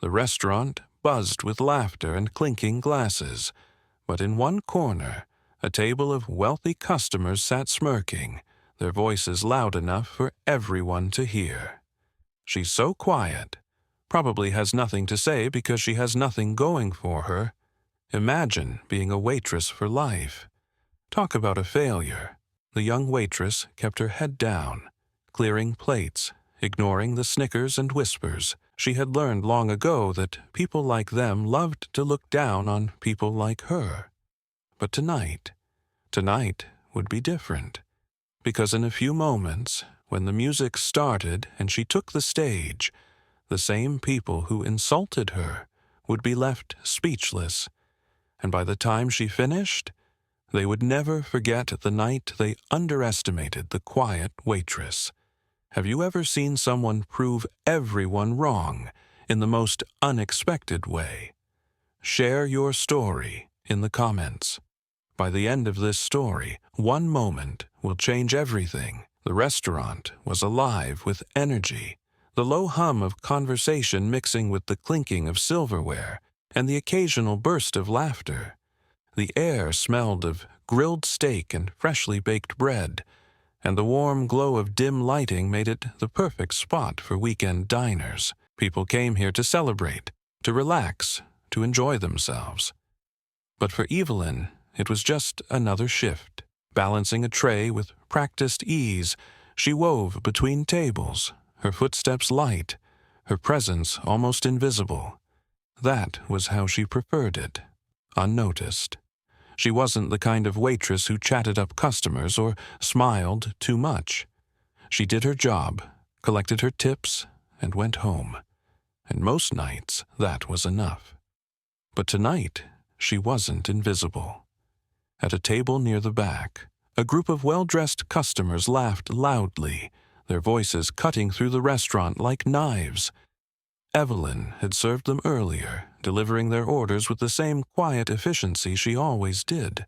The restaurant buzzed with laughter and clinking glasses, but in one corner, a table of wealthy customers sat smirking, their voices loud enough for everyone to hear. She's so quiet. Probably has nothing to say because she has nothing going for her. Imagine being a waitress for life. Talk about a failure. The young waitress kept her head down, clearing plates, ignoring the snickers and whispers. She had learned long ago that people like them loved to look down on people like her. But tonight would be different. Because in a few moments, when the music started and she took the stage, the same people who insulted her would be left speechless. And by the time she finished, they would never forget the night they underestimated the quiet waitress. Have you ever seen someone prove everyone wrong in the most unexpected way? Share your story in the comments. By the end of this story, one moment will change everything. The restaurant was alive with energy, the low hum of conversation mixing with the clinking of silverware and the occasional burst of laughter. The air smelled of grilled steak and freshly baked bread, and the warm glow of dim lighting made it the perfect spot for weekend diners. People came here to celebrate, to relax, to enjoy themselves. But for Evelyn, it was just another shift. Balancing a tray with practiced ease, she wove between tables, her footsteps light, her presence almost invisible. That was how she preferred it, unnoticed. She wasn't the kind of waitress who chatted up customers or smiled too much. She did her job, collected her tips, and went home. And most nights, that was enough. But tonight, she wasn't invisible. At a table near the back, a group of well-dressed customers laughed loudly, their voices cutting through the restaurant like knives. Evelyn had served them earlier, delivering their orders with the same quiet efficiency she always did.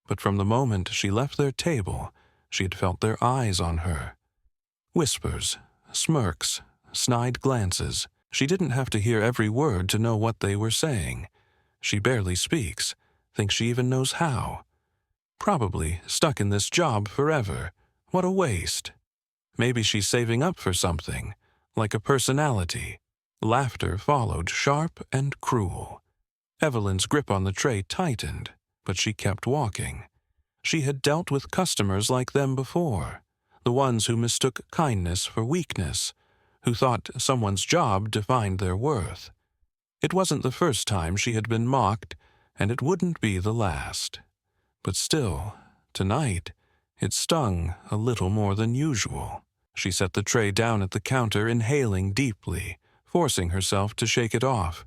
But from the moment she left their table, she had felt their eyes on her. Whispers, smirks, snide glances. She didn't have to hear every word to know what they were saying. She barely speaks. Thinks she even knows how. Probably stuck in this job forever. What a waste. Maybe she's saving up for something, like a personality. Laughter followed, sharp and cruel. Evelyn's grip on the tray tightened, but she kept walking. She had dealt with customers like them before, the ones who mistook kindness for weakness, who thought someone's job defined their worth. It wasn't the first time she had been mocked, and it wouldn't be the last. But still, tonight, it stung a little more than usual. She set the tray down at the counter, inhaling deeply, forcing herself to shake it off.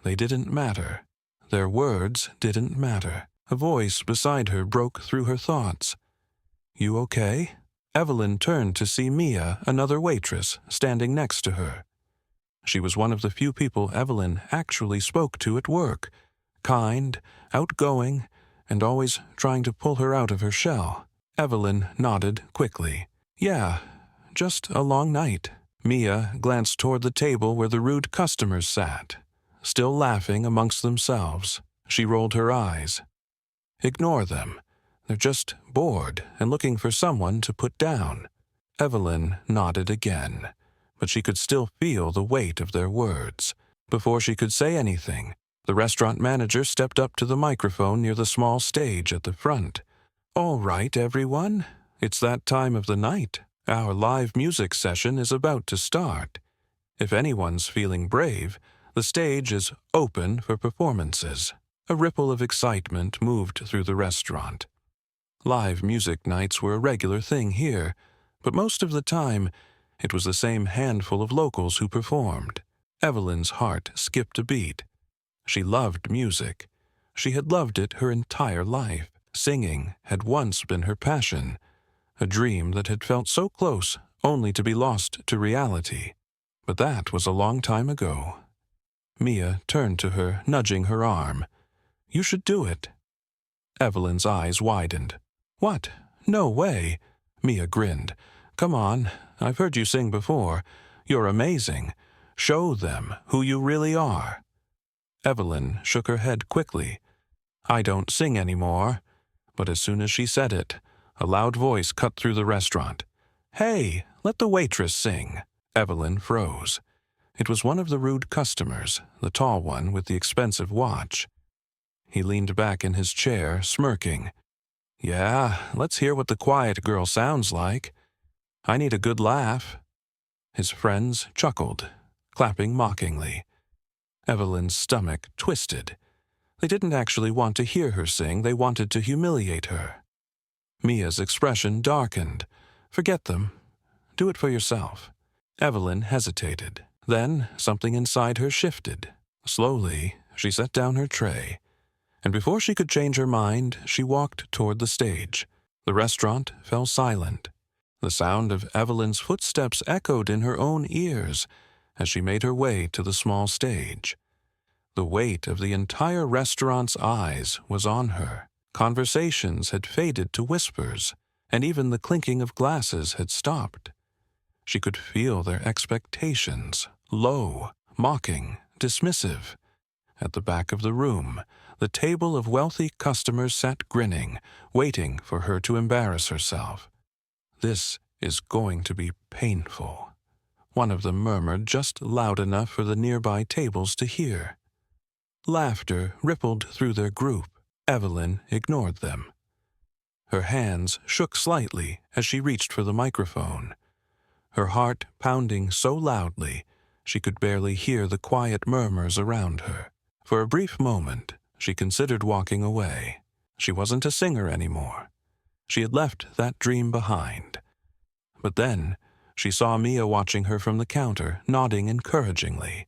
They didn't matter. Their words didn't matter. A voice beside her broke through her thoughts. "You okay?" Evelyn turned to see Mia, another waitress, standing next to her. She was one of the few people Evelyn actually spoke to at work, kind, outgoing, and always trying to pull her out of her shell. Evelyn nodded quickly. "Yeah, just a long night." Mia glanced toward the table where the rude customers sat, still laughing amongst themselves. She rolled her eyes. "Ignore them. They're just bored and looking for someone to put down." Evelyn nodded again, but she could still feel the weight of their words. Before she could say anything, the restaurant manager stepped up to the microphone near the small stage at the front. "All right, everyone. It's that time of the night. Our live music session is about to start. If anyone's feeling brave, the stage is open for performances." A ripple of excitement moved through the restaurant. Live music nights were a regular thing here, but most of the time, it was the same handful of locals who performed. Evelyn's heart skipped a beat. She loved music. She had loved it her entire life. Singing had once been her passion, a dream that had felt so close only to be lost to reality. But that was a long time ago. Mia turned to her, nudging her arm. "You should do it." Evelyn's eyes widened. "What? No way." Mia grinned. "Come on, I've heard you sing before. You're amazing. Show them who you really are." Evelyn shook her head quickly. "I don't sing anymore." But as soon as she said it, a loud voice cut through the restaurant. "Hey, let the waitress sing." Evelyn froze. It was one of the rude customers, the tall one with the expensive watch. He leaned back in his chair, smirking. "Yeah, let's hear what the quiet girl sounds like. I need a good laugh." His friends chuckled, clapping mockingly. Evelyn's stomach twisted. They didn't actually want to hear her sing, they wanted to humiliate her. Mia's expression darkened. "Forget them. Do it for yourself." Evelyn hesitated. Then something inside her shifted. Slowly, she set down her tray. And before she could change her mind, she walked toward the stage. The restaurant fell silent. The sound of Evelyn's footsteps echoed in her own ears as she made her way to the small stage. The weight of the entire restaurant's eyes was on her. Conversations had faded to whispers, and even the clinking of glasses had stopped. She could feel their expectations, low, mocking, dismissive. At the back of the room, the table of wealthy customers sat grinning, waiting for her to embarrass herself. "This is going to be painful," one of them murmured just loud enough for the nearby tables to hear. Laughter rippled through their group. Evelyn ignored them. Her hands shook slightly as she reached for the microphone. Her heart pounding so loudly she could barely hear the quiet murmurs around her. For a brief moment, she considered walking away. She wasn't a singer anymore. She had left that dream behind. But then, she saw Mia watching her from the counter, nodding encouragingly.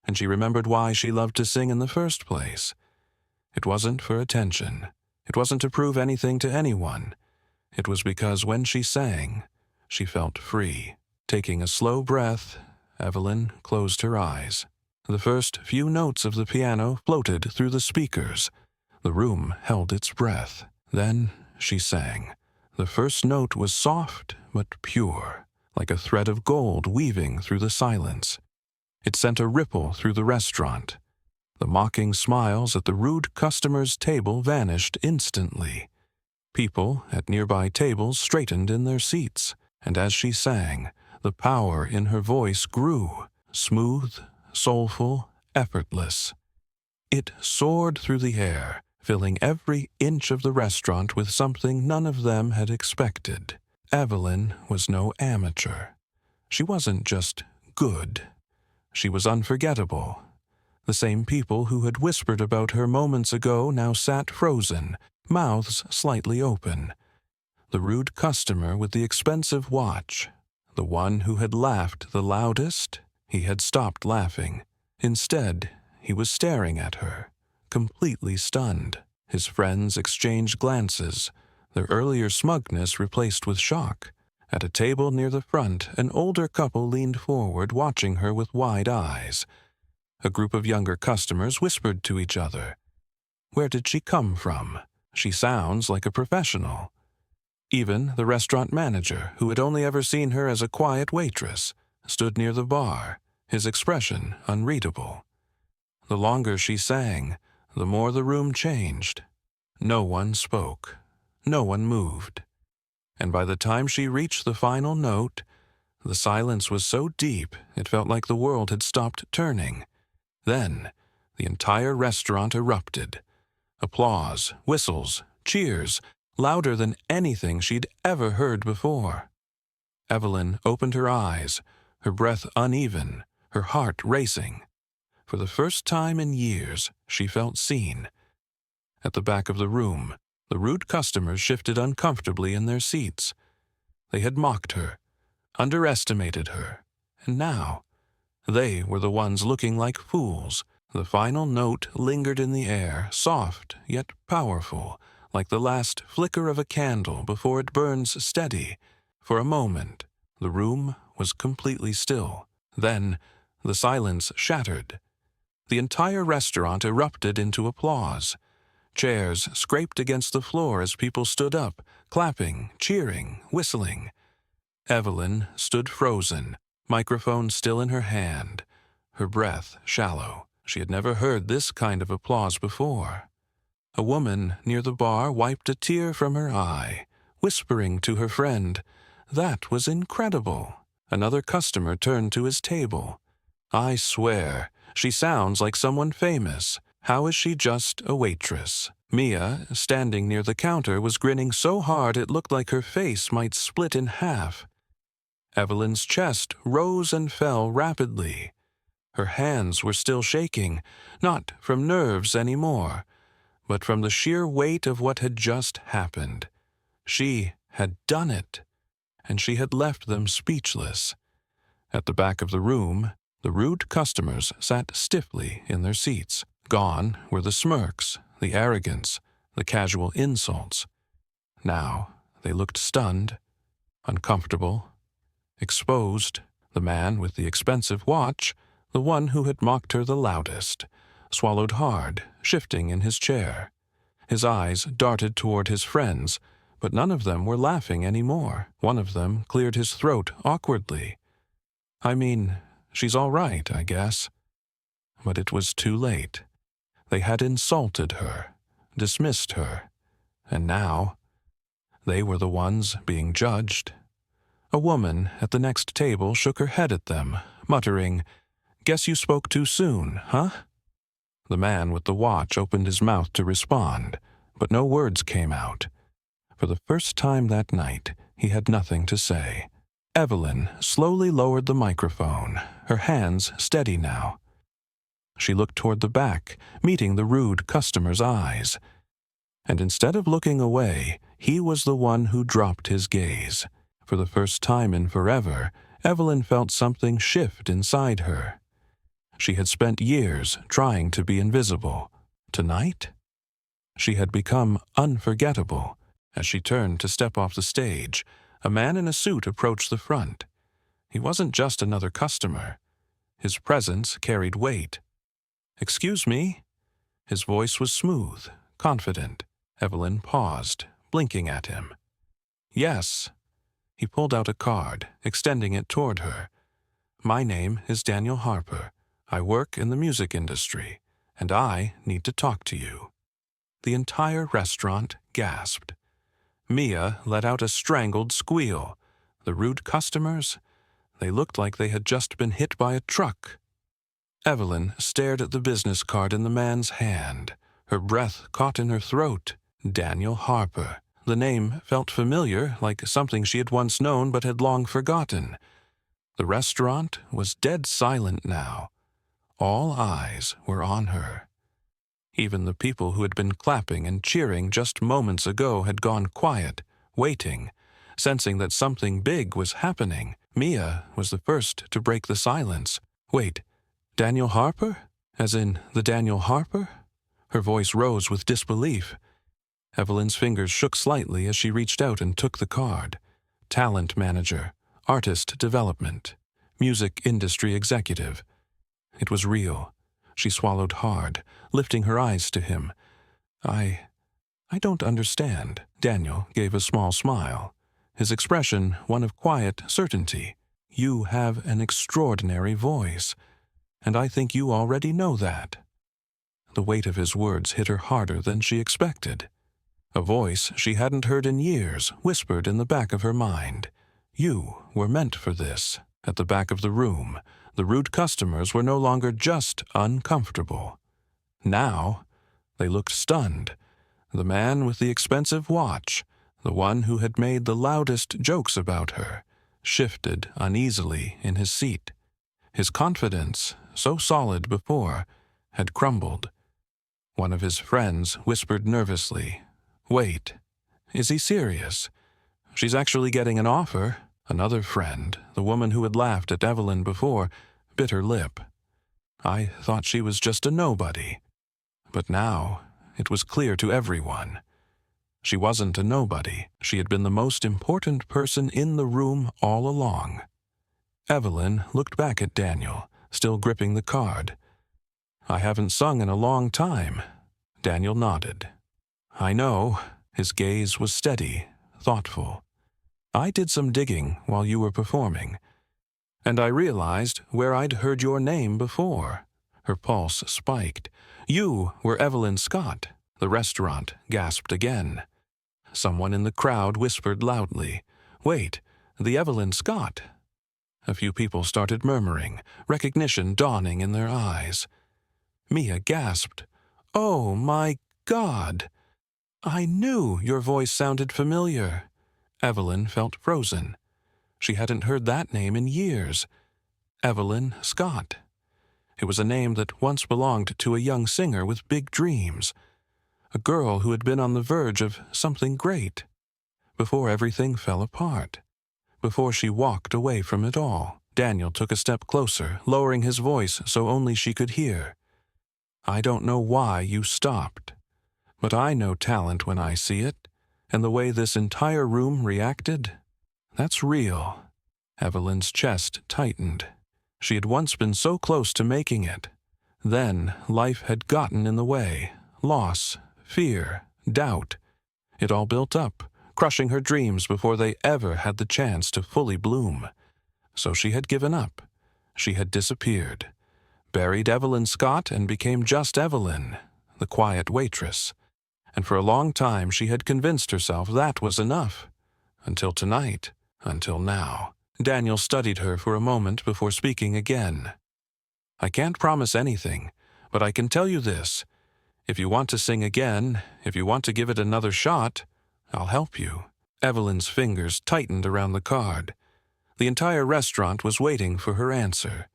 And she remembered why she loved to sing in the first place. It wasn't for attention. It wasn't to prove anything to anyone. It was because when she sang, she felt free. Taking a slow breath, Evelyn closed her eyes. The first few notes of the piano floated through the speakers. The room held its breath. Then she sang. The first note was soft but pure, like a thread of gold weaving through the silence. It sent a ripple through the restaurant. The mocking smiles at the rude customer's table vanished instantly. People at nearby tables straightened in their seats, and as she sang, the power in her voice grew, smooth, soulful, effortless. It soared through the air, filling every inch of the restaurant with something none of them had expected. Evelyn was no amateur. She wasn't just good. She was unforgettable. The same people who had whispered about her moments ago now sat frozen, mouths slightly open. The rude customer with the expensive watch, the one who had laughed the loudest, he had stopped laughing. Instead, he was staring at her, completely stunned. His friends exchanged glances, their earlier smugness replaced with shock. At a table near the front, an older couple leaned forward, watching her with wide eyes. A group of younger customers whispered to each other. "Where did she come from? She sounds like a professional." Even the restaurant manager, who had only ever seen her as a quiet waitress, stood near the bar, his expression unreadable. The longer she sang, the more the room changed. No one spoke. No one moved. And by the time she reached the final note, the silence was so deep it felt like the world had stopped turning. Then, the entire restaurant erupted. Applause, whistles, cheers, louder than anything she'd ever heard before. Evelyn opened her eyes, her breath uneven, her heart racing. For the first time in years, she felt seen. At the back of the room, the rude customers shifted uncomfortably in their seats. They had mocked her, underestimated her, and now they were the ones looking like fools. The final note lingered in the air, soft yet powerful, like the last flicker of a candle before it burns steady. For a moment, the room was completely still. Then, the silence shattered. The entire restaurant erupted into applause. Chairs scraped against the floor as people stood up, clapping, cheering, whistling. Evelyn stood frozen, microphone still in her hand, her breath shallow. She had never heard this kind of applause before. A woman near the bar wiped a tear from her eye, whispering to her friend, "That was incredible." Another customer turned to his table. "I swear, she sounds like someone famous. How is she just a waitress?" Mia, standing near the counter, was grinning so hard it looked like her face might split in half. Evelyn's chest rose and fell rapidly. Her hands were still shaking, not from nerves anymore, but from the sheer weight of what had just happened. She had done it, and she had left them speechless. At the back of the room, the rude customers sat stiffly in their seats. Gone were the smirks, the arrogance, the casual insults. Now they looked stunned, uncomfortable, exposed. The man with the expensive watch, the one who had mocked her the loudest, swallowed hard, shifting in his chair. His eyes darted toward his friends, but none of them were laughing anymore. One of them cleared his throat awkwardly. "I mean, she's all right, I guess." But it was too late. They had insulted her, dismissed her, and now they were the ones being judged. A woman at the next table shook her head at them, muttering, "Guess you spoke too soon, huh?" The man with the watch opened his mouth to respond, but no words came out. For the first time that night, he had nothing to say. Evelyn slowly lowered the microphone, her hands steady now. She looked toward the back, meeting the rude customer's eyes. And instead of looking away, he was the one who dropped his gaze. For the first time in forever, Evelyn felt something shift inside her. She had spent years trying to be invisible. Tonight, she had become unforgettable. As she turned to step off the stage, a man in a suit approached the front. He wasn't just another customer. His presence carried weight. "Excuse me?" His voice was smooth, confident. Evelyn paused, blinking at him. "Yes." He pulled out a card, extending it toward her. "My name is Daniel Harper. I work in the music industry, and I need to talk to you." The entire restaurant gasped. Mia let out a strangled squeal. The rude customers, they looked like they had just been hit by a truck. Evelyn stared at the business card in the man's hand. Her breath caught in her throat. Daniel Harper. The name felt familiar, like something she had once known but had long forgotten. The restaurant was dead silent now. All eyes were on her. Even the people who had been clapping and cheering just moments ago had gone quiet, waiting, sensing that something big was happening. Mia was the first to break the silence. "Wait, Daniel Harper? As in the Daniel Harper?" Her voice rose with disbelief. Evelyn's fingers shook slightly as she reached out and took the card. Talent manager, artist development, music industry executive. It was real. She swallowed hard, lifting her eyes to him. I don't understand." Daniel gave a small smile, his expression one of quiet certainty. "You have an extraordinary voice, and I think you already know that." The weight of his words hit her harder than she expected. A voice she hadn't heard in years whispered in the back of her mind. You were meant for this. At the back of the room, the rude customers were no longer just uncomfortable. Now, they looked stunned. The man with the expensive watch, the one who had made the loudest jokes about her, shifted uneasily in his seat. His confidence, so solid before, had crumbled. One of his friends whispered nervously, "Wait, is he serious? She's actually getting an offer." Another friend, the woman who had laughed at Evelyn before, bit her lip. "I thought she was just a nobody." But now it was clear to everyone. She wasn't a nobody. She had been the most important person in the room all along. Evelyn looked back at Daniel, still gripping the card. "I haven't sung in a long time." Daniel nodded. "I know." His gaze was steady, thoughtful. "I did some digging while you were performing. And I realized where I'd heard your name before. Her pulse spiked. You were Evelyn Scott. The restaurant gasped again. Someone in the crowd whispered loudly, "Wait, the Evelyn Scott." A few people started murmuring, recognition dawning in their eyes. Mia gasped, "Oh my God! I knew your voice sounded familiar." Evelyn felt frozen. She hadn't heard that name in years. Evelyn Scott. It was a name that once belonged to a young singer with big dreams, a girl who had been on the verge of something great, before everything fell apart, before she walked away from it all. Daniel took a step closer, lowering his voice so only she could hear. "I don't know why you stopped, but I know talent when I see it, and the way this entire room reacted, that's real." Evelyn's chest tightened. She had once been so close to making it. Then life had gotten in the way. Loss, fear, doubt. It all built up, crushing her dreams before they ever had the chance to fully bloom. So she had given up. She had disappeared. Buried Evelyn Scott and became just Evelyn, the quiet waitress. And for a long time she had convinced herself that was enough. Until tonight, until now. Daniel studied her for a moment before speaking again. "I can't promise anything, but I can tell you this. If you want to sing again, if you want to give it another shot, I'll help you." Evelyn's fingers tightened around the card. The entire restaurant was waiting for her answer.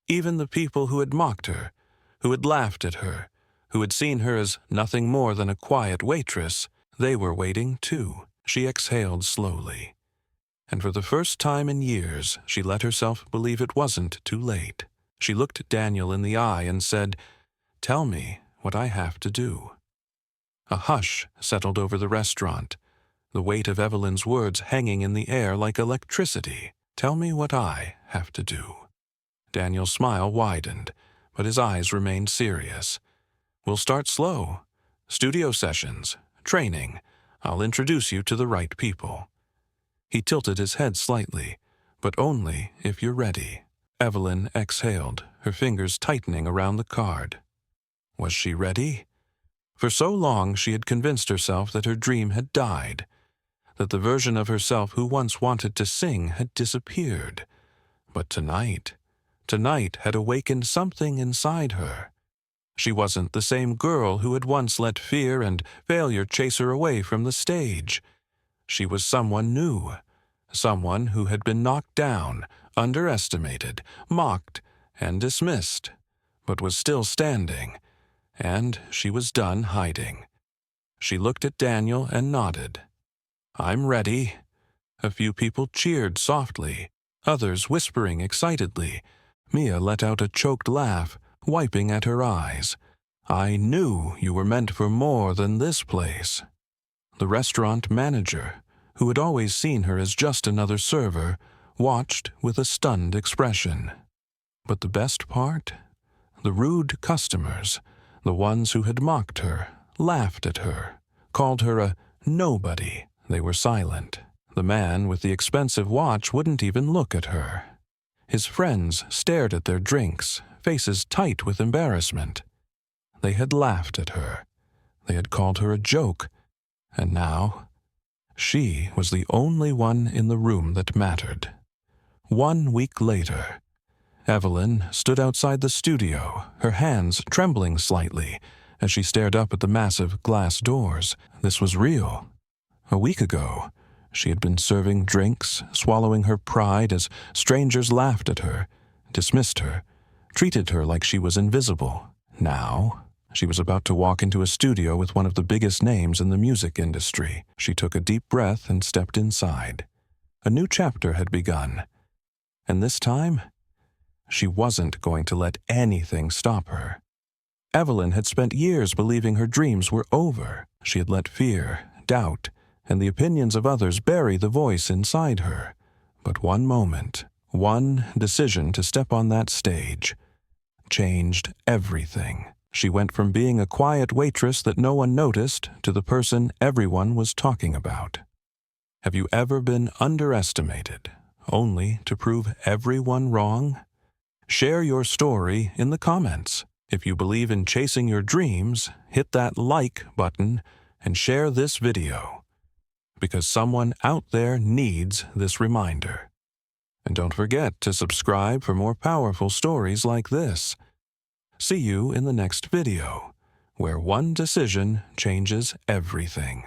Even the people who had mocked her, who had laughed at her, who had seen her as nothing more than a quiet waitress, they were waiting too. She exhaled slowly. And for the first time in years, she let herself believe it wasn't too late. She looked Daniel in the eye and said, "Tell me what I have to do." A hush settled over the restaurant, the weight of Evelyn's words hanging in the air like electricity. "Tell me what I have to do." Daniel's smile widened, but his eyes remained serious. "We'll start slow. Studio sessions, training. I'll introduce you to the right people." He tilted his head slightly, "But only if you're ready." Evelyn exhaled, her fingers tightening around the card. Was she ready? For so long she had convinced herself that her dream had died, that the version of herself who once wanted to sing had disappeared. But tonight had awakened something inside her. She wasn't the same girl who had once let fear and failure chase her away from the stage. She was someone new, someone who had been knocked down, underestimated, mocked, and dismissed, but was still standing, and she was done hiding. She looked at Daniel and nodded. "I'm ready." A few people cheered softly, others whispering excitedly. Mia let out a choked laugh, wiping at her eyes. "I knew you were meant for more than this place." The restaurant manager, who had always seen her as just another server, watched with a stunned expression. But the best part? The rude customers, the ones who had mocked her, laughed at her, called her a nobody. They were silent. The man with the expensive watch wouldn't even look at her. His friends stared at their drinks, faces tight with embarrassment. They had laughed at her. They had called her a joke. And now, she was the only one in the room that mattered. 1 week later, Evelyn stood outside the studio, her hands trembling slightly as she stared up at the massive glass doors. This was real. A week ago, she had been serving drinks, swallowing her pride as strangers laughed at her, dismissed her, treated her like she was invisible. Now, she was about to walk into a studio with one of the biggest names in the music industry. She took a deep breath and stepped inside. A new chapter had begun. And this time, she wasn't going to let anything stop her. Evelyn had spent years believing her dreams were over. She had let fear, doubt, and the opinions of others bury the voice inside her. But one moment, one decision to step on that stage, changed everything. She went from being a quiet waitress that no one noticed to the person everyone was talking about. Have you ever been underestimated, only to prove everyone wrong? Share your story in the comments. If you believe in chasing your dreams, hit that like button and share this video, because someone out there needs this reminder. And don't forget to subscribe for more powerful stories like this. See you in the next video, where one decision changes everything.